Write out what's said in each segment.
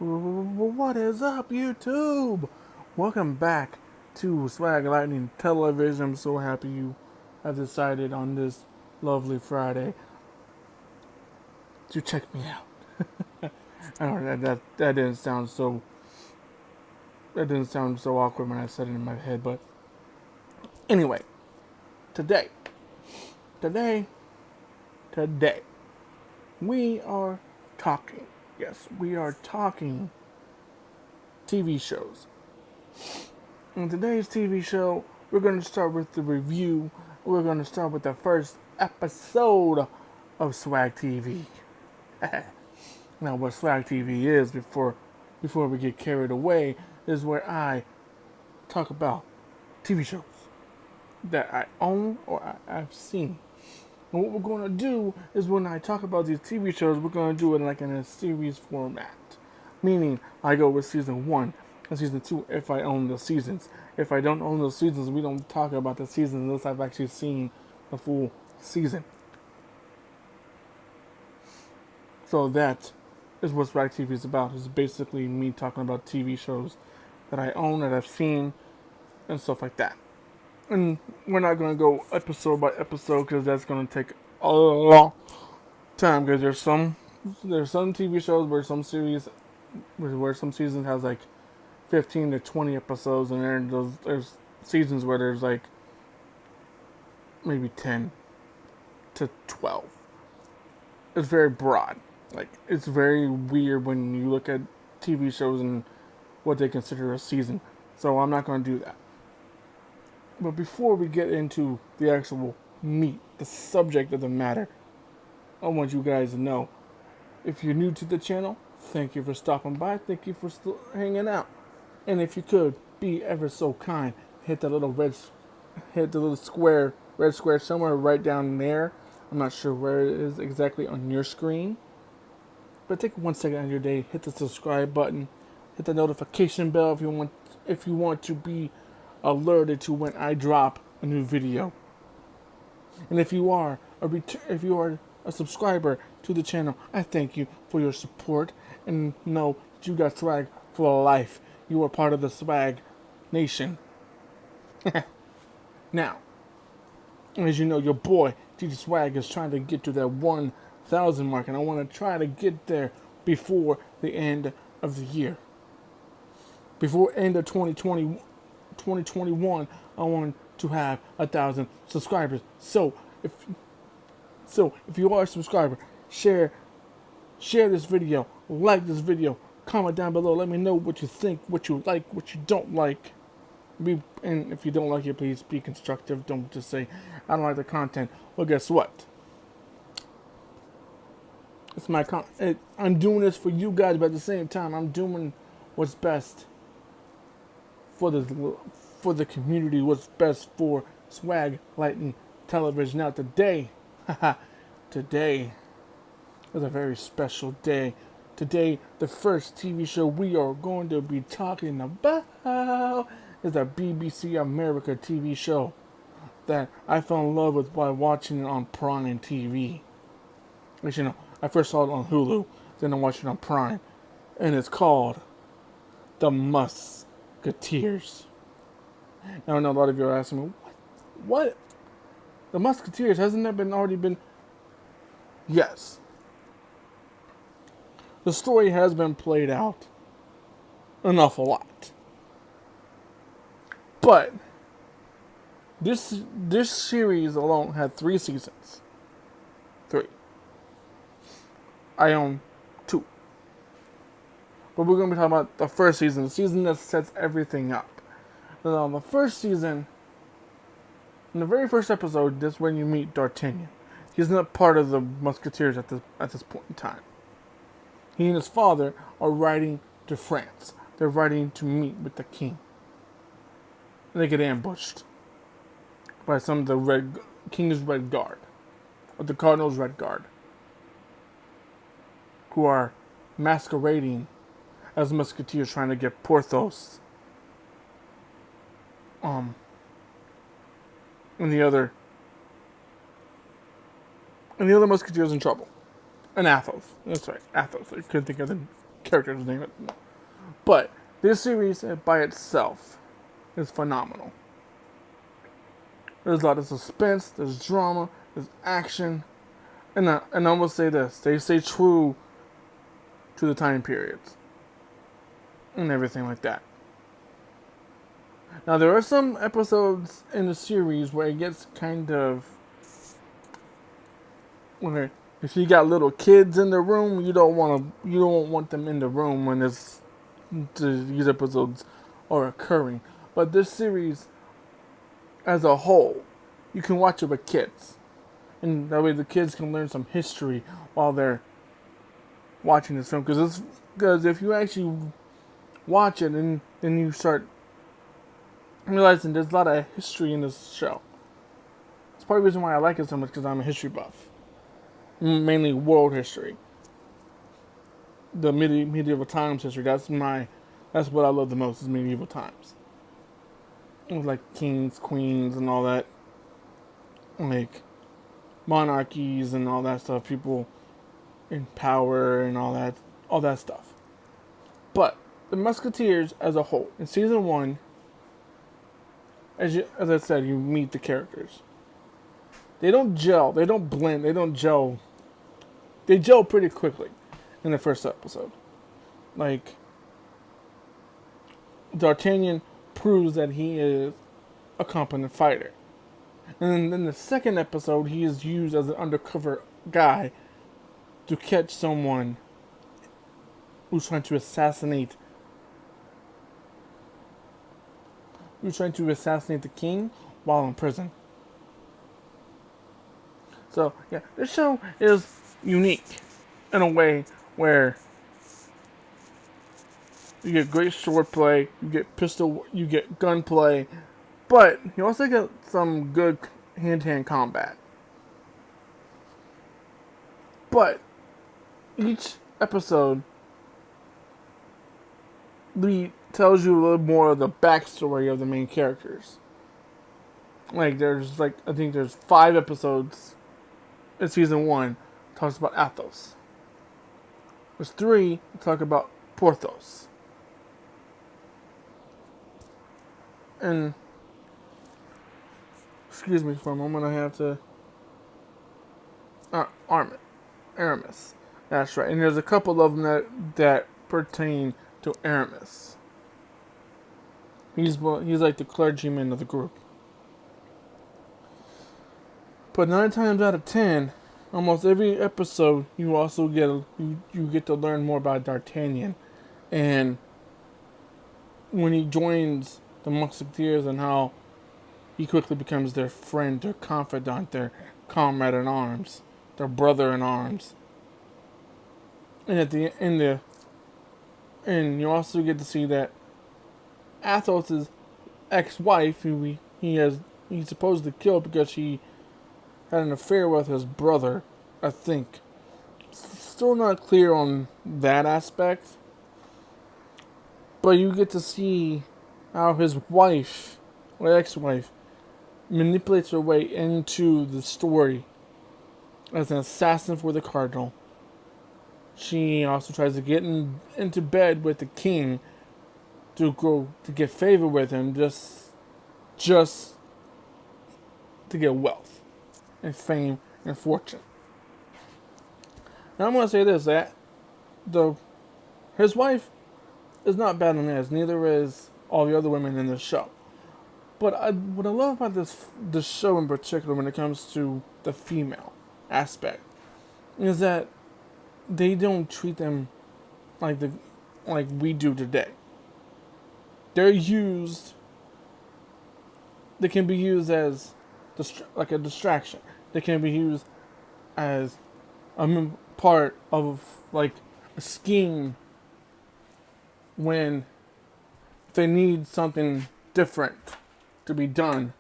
What is up, YouTube? Welcome back to Swag Lightning Television. I'm so happy you have decided on this lovely Friday to check me out. I don't know that didn't sound so awkward when I said it in my head, but anyway, today, today, today, we are talking. Yes, we are talking TV shows. In today's TV show, we're going to start with the review. We're going to start with the first episode of Swag TV. Now, what Swag TV is, before we get carried away, is where I talk about TV shows that I own or I've seen. And what we're going to do is when I talk about these TV shows, we're going to do it like in a series format. Meaning, I go with season 1 and season 2 if I own the seasons. If I don't own the seasons, we don't talk about the seasons unless I've actually seen the full season. So that is what Swag TV is about. It's basically me talking about TV shows that I own, that I've seen, and stuff like that. And we're not going to go episode by episode because that's going to take a long time. Because there's some TV shows where some seasons has like 15 to 20 episodes, and there's seasons where there's like maybe 10 to 12. It's very broad. Like, it's very weird when you look at TV shows and what they consider a season. So I'm not going to do that. But before we get into the actual meat, the subject of the matter, I want you guys to know, if you're new to the channel, thank you for stopping by. Thank you for still hanging out. And if you could, be ever so kind, hit the little red square somewhere right down there. I'm not sure where it is exactly on your screen. But take 1 second of your day, hit the subscribe button, hit the notification bell if you want to be alerted to when I drop a new video. And if you are a subscriber to the channel, I thank you for your support and know that you got swag for life. You are part of the Swag Nation. Now, as you know, your boy DJ Swag is trying to get to that 1,000 mark, and I want to try to get there before the end of the year. Before end of 2021, I want to have 1,000 subscribers. So if you are a subscriber, share this video, like this video, comment down below. Let me know what you think, what you like, what you don't like. And if you don't like it, please be constructive. Don't just say, I don't like the content. Well, guess what? It's my I'm doing this for you guys, but at the same time, I'm doing what's best for the community, what's best for Swag Lightning Television. Now today is a very special day. Today, the first TV show we are going to be talking about is a BBC America TV show that I fell in love with by watching it on Prime TV. Actually, no, I first saw it on Hulu, then I watched it on Prime, and it's called The Musketeers. Now, I know a lot of you are asking me, what? The Musketeers, hasn't that already been? Yes. The story has been played out an awful lot. But this series alone had 3 seasons. 3. I own 2. But we're going to be talking about the first season, the season that sets everything up. Now, the first season, in the very first episode, that's when you meet D'Artagnan. He's not part of the Musketeers at this point in time. He and his father are riding to France. They're riding to meet with the king. And they get ambushed by some of the King's Red Guard, or the Cardinal's Red Guard, who are masquerading as Musketeers trying to get Porthos and the other Musketeers in trouble. And Athos. That's right, Athos. I couldn't think of character's name. But this series by itself is phenomenal. There's a lot of suspense, there's drama, there's action, and I will say this: they stay true to the time periods and everything like that. Now there are some episodes in the series where it gets kind of where if you got little kids in the room, you don't want them in the room when these episodes are occurring. But this series, as a whole, you can watch it with kids, and that way the kids can learn some history while they're watching this film. Because if you actually watch it and then you start realizing there's a lot of history in this show. It's part of the reason why I like it so much, because I'm a history buff. Mainly world history. The medieval times history. That's what I love the most, is medieval times. Like kings, queens, and all that. Like monarchies and all that stuff. People in power and all that stuff. But the Musketeers as a whole, in season 1, as I said, you meet the characters. They don't gel. They don't blend. They don't gel. They gel pretty quickly in the first episode. Like, D'Artagnan proves that he is a competent fighter. And then the second episode, he is used as an undercover guy to catch someone who's trying to assassinate the king while in prison. So, yeah, this show is unique in a way where you get great swordplay, you get gunplay, but you also get some good hand-to-hand combat. But each episode tells you a little more of the backstory of the main characters. I think there's 5 episodes in season 1 talks about Athos. There's 3 talk about Porthos. And excuse me for a moment, I have to Aramis. That's right. And there's a couple of them that pertain to Aramis. He's like the clergyman of the group. But 9 times out of 10, almost every episode, you also get to learn more about D'Artagnan, and when he joins the Musketeers and how he quickly becomes their friend, their confidant, their comrade in arms, their brother in arms. And at the end, and you also get to see that Athos' ex-wife, who he's supposed to kill because she had an affair with his brother, I think. Still not clear on that aspect. But you get to see how his wife, or ex-wife, manipulates her way into the story as an assassin for the cardinal. She also tries to get into bed with the king to get favor with him, just to get wealth and fame and fortune. Now I'm going to say this, that his wife is not bad on this, neither is all the other women in this show. But what I love about this show in particular, when it comes to the female aspect, is that they don't treat them like we do today. They can be used as like a distraction. They can be used as a part of like a scheme when they need something different to be done.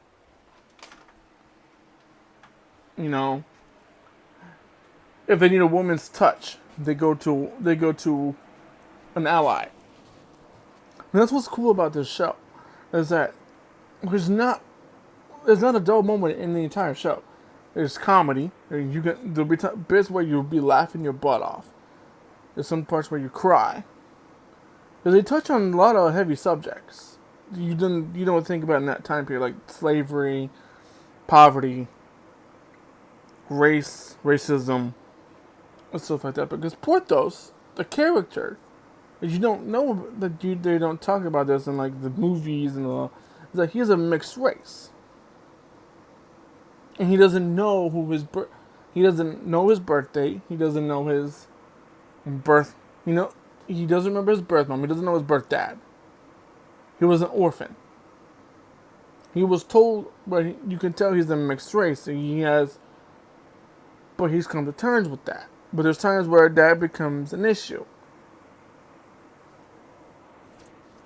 You know, if they need a woman's touch, they go to an ally. And that's what's cool about this show, is that there's not a dull moment in the entire show. There's comedy. There'll be bits where you'll be laughing your butt off. There's some parts where you cry. Because they touch on a lot of heavy subjects. You don't think about in that time period, like slavery, poverty, racism, and stuff like that. Because Porthos, the character, you don't know that they don't talk about this in like the movies and all. It's like he's a mixed race, and he doesn't know he doesn't know his birthday. He doesn't know his birth. He doesn't remember his birth mom. He doesn't know his birth dad. He was an orphan. He was told, but you can tell he's a mixed race. But he's come to terms with that. But there's times where that becomes an issue.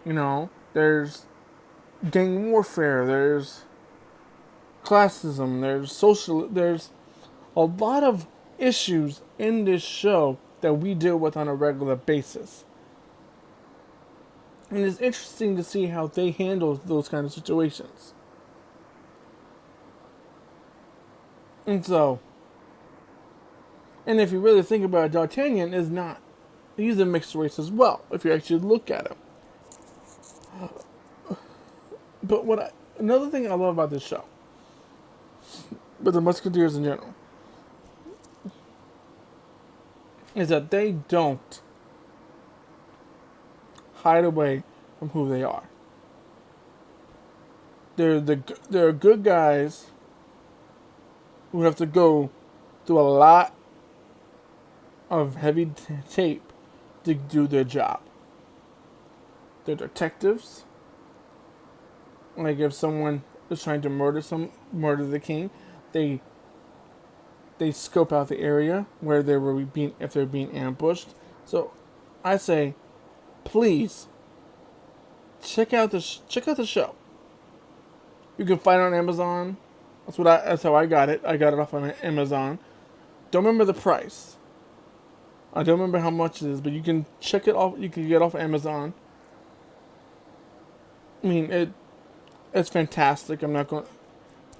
There's gang warfare. There's classism. There's a lot of issues in this show that we deal with on a regular basis. And it's interesting to see how they handle those kind of situations. And if you really think about it, D'Artagnan he's a mixed race as well, if you actually look at him. But another thing I love about this show, but the Musketeers in general, is that they don't hide away from who they are. They're good guys who have to go through a lot of heavy tape to do their job. They're detectives. Like if someone is trying to murder the king, they scope out the area where if they're being ambushed. So I say, please check out the show. You can find it on Amazon. That's how I got it. I got it off on Amazon. Don't remember the price. I don't remember how much it is, but you can check it off. You can get it off Amazon. I mean, it's fantastic. I'm not going.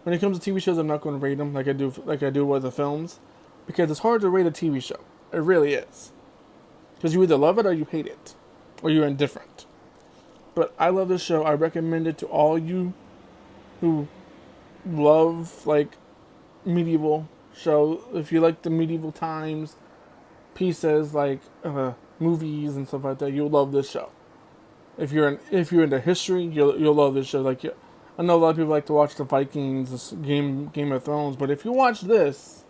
When it comes to TV shows, I'm not going to rate them like I do with the films, because it's hard to rate a TV show. It really is, because you either love it or you hate it, or you're indifferent. But I love this show. I recommend it to all you who love like medieval show. If you like the medieval times pieces, like movies and stuff like that, you'll love this show. If you're into history, you'll love this show. Like, I know a lot of people like to watch the Vikings, Game of Thrones, but if you watch this,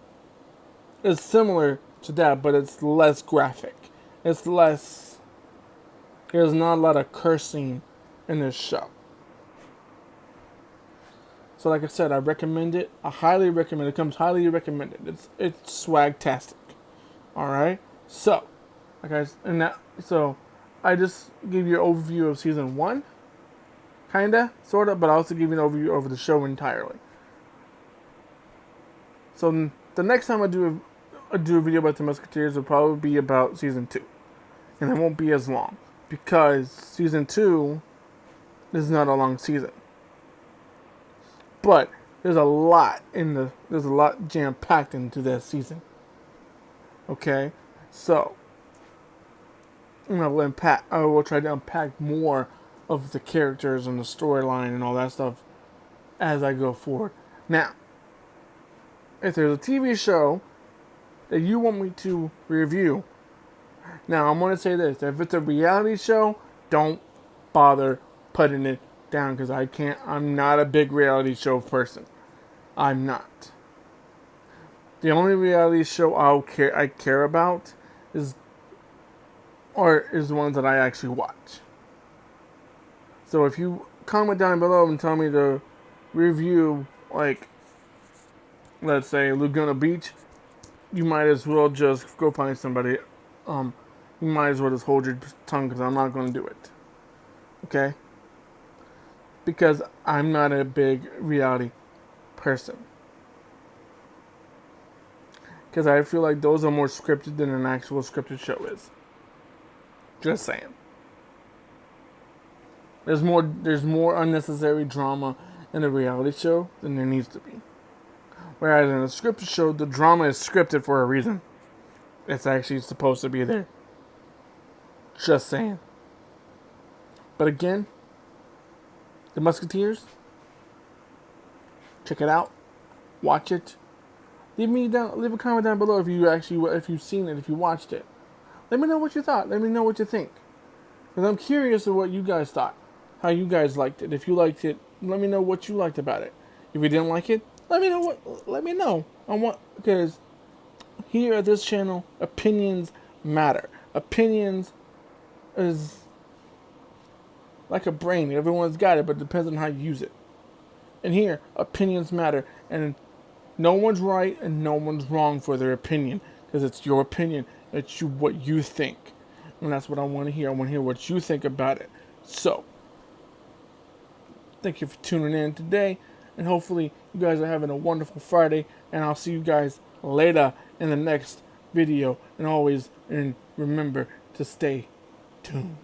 it's similar to that, but it's less graphic. There's not a lot of cursing in this show. So like I said, I recommend it. I highly recommend it. It comes highly recommended. It's swagtastic. Alright? So I just gave you an overview of season 1. Kinda, sorta, but I also give you an overview over the show entirely. So the next time I do a video about the Musketeers will probably be about season 2. And it won't be as long, because season 2 is not a long season. But there's a lot jam-packed into that season. Okay? So I will try to unpack more of the characters and the storyline and all that stuff as I go forward. Now, if there's a TV show that you want me to review, now I'm going to say this: if it's a reality show, don't bother putting it down, because I'm not a big reality show person. I'm not. The only reality show I care about is the ones that I actually watch. So if you comment down below and tell me to review, like, let's say Laguna Beach, you might as well just go find somebody. You might as well just hold your tongue, because I'm not going to do it. Okay? Because I'm not a big reality person. Because I feel like those are more scripted than an actual scripted show is. Just saying. There's more unnecessary drama in a reality show than there needs to be. Whereas in a scripted show, the drama is scripted for a reason. It's actually supposed to be there. Just saying. But again, the Musketeers, check it out, watch it. Leave a comment down below if you've seen it, if you watched it. Let me know what you thought. Let me know what you think. Because I'm curious of what you guys thought. How you guys liked it. If you liked it, let me know what you liked about it. If you didn't like it, let me know because here at this channel, opinions matter. Opinions is like a brain. Everyone's got it, but it depends on how you use it. And here, opinions matter. And no one's right and no one's wrong for their opinion. Because it's your opinion. It's what you think. And that's what I want to hear. I want to hear what you think about it. So, thank you for tuning in today. And hopefully you guys are having a wonderful Friday. And I'll see you guys later in the next video. And remember to stay tuned.